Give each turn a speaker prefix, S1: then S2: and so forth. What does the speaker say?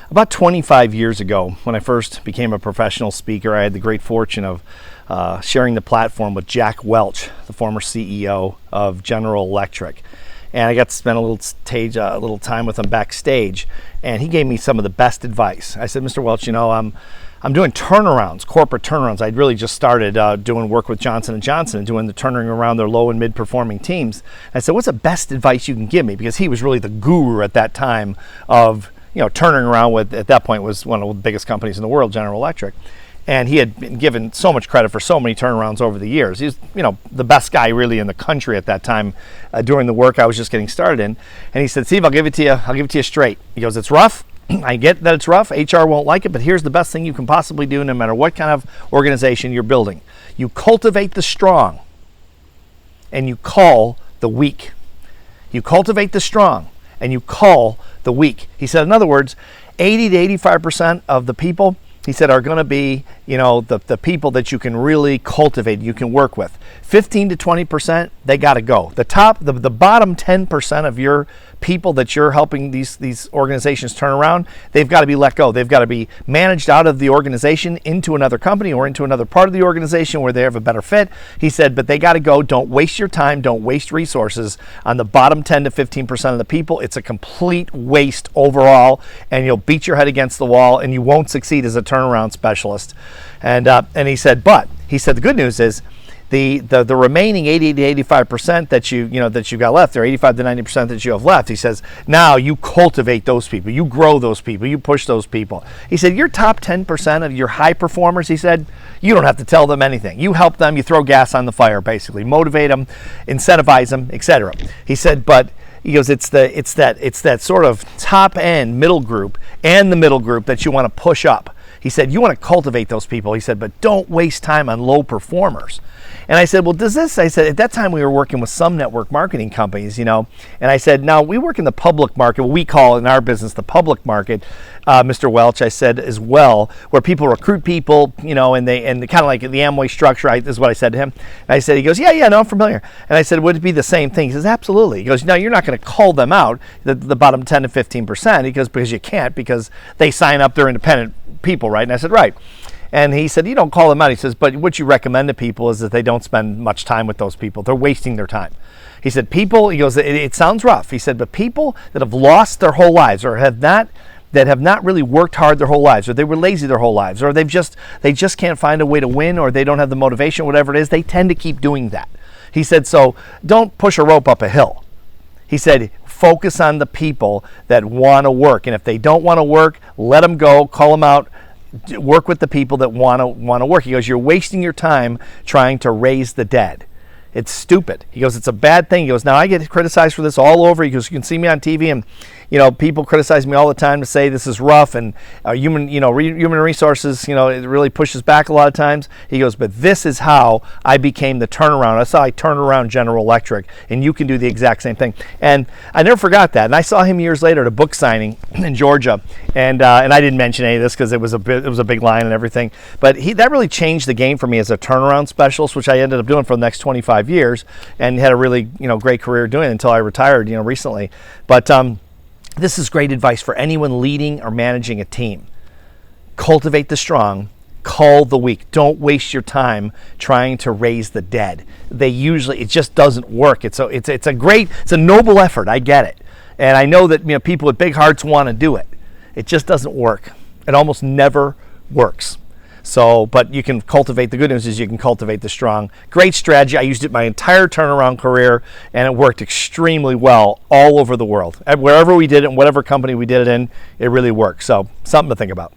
S1: About 25 years ago, when I first became a professional speaker, I had the great fortune of sharing the platform with Jack Welch, the former CEO of General Electric. And I got to spend a little time with him backstage, and he gave me some of the best advice. I said, Mr. Welch, I'm doing turnarounds, corporate turnarounds. I'd really just started doing work with Johnson & Johnson and doing the turning around their low and mid-performing teams. I said, what's the best advice you can give me? Because he was really the guru at that time of turning around with, at that point, was one of the biggest companies in the world, General Electric. And he had been given so much credit for so many turnarounds over the years. He's, the best guy really in the country at that time doing the work I was just getting started in. And he said, Steve, I'll give it to you straight. He goes, it's rough. I get that it's rough. HR won't like it, but here's the best thing you can possibly do no matter what kind of organization you're building. You cultivate the strong and you call the weak. You cultivate the strong and you call the weak. He said, in other words, 80 to 85% of the people, he said, are going to be, the people that you can really cultivate, you can work with. 15 to 20%, they got to go. The bottom 10% of your people that you're helping these organizations turn around, they've got to be let go. They've got to be managed out of the organization into another company or into another part of the organization where they have a better fit. He said, but they got to go. Don't waste your time. Don't waste resources on the bottom 10 to 15% of the people. It's a complete waste overall, and you'll beat your head against the wall, and you won't succeed as a turnaround specialist. And he said, the good news is, the remaining 80 to 85% that you got left, or 85 to 90% that you have left, he says, now you cultivate those people, you grow those people, you push those people. He said, your top 10% of your high performers, he said, you don't have to tell them anything. You help them, you throw gas on the fire, basically, motivate them, incentivize them, etc. He said, but he goes, it's that sort of top end middle group and the middle group that you want to push up. He said, you want to cultivate those people. He said, but don't waste time on low performers. And I said, well, I said, at that time we were working with some network marketing companies, and I said, now we work in the public market, what we call in our business the public market, Mr. Welch, I said as well, where people recruit people, and kind of like the Amway structure, is what I said to him. And I said, he goes, yeah, no, I'm familiar. And I said, would it be the same thing? He says, absolutely. He goes, no, you're not going to call them out, the bottom 10 to 15%, because you can't, because they sign up, they're independent people, right? And I said, right. And he said, you don't call them out. He says, but what you recommend to people is that they don't spend much time with those people. They're wasting their time. He said, he goes, it sounds rough. He said, but people that have lost their whole lives or have not really worked hard their whole lives, or they were lazy their whole lives, or they just can't find a way to win, or they don't have the motivation, whatever it is, they tend to keep doing that. He said, so don't push a rope up a hill. He said, focus on the people that want to work. And if they don't want to work, let them go, call them out, work with the people that want to work. He goes, you're wasting your time trying to raise the dead. It's stupid. He goes, it's a bad thing. He goes, now I get criticized for this all over. He goes, you can see me on TV and people criticize me all the time to say this is rough and human resources, it really pushes back a lot of times. He goes, but this is how I became the turnaround. That's how I turned around General Electric, and you can do the exact same thing. And I never forgot that. And I saw him years later at a book signing in Georgia, and I didn't mention any of this because it was a big line and everything. But that really changed the game for me as a turnaround specialist, which I ended up doing for the next 25 years, and had a really great career doing it until I retired recently. But this is great advice for anyone leading or managing a team. Cultivate the strong, call the weak. Don't waste your time trying to raise the dead. It just doesn't work. It's a noble effort. I get it. And I know that people with big hearts want to do it. It just doesn't work. It almost never works. So, but you can cultivate, the good news is you can cultivate the strong. Great strategy. I used it my entire turnaround career, and it worked extremely well all over the world. Wherever we did it, and whatever company we did it in, it really worked. So, something to think about.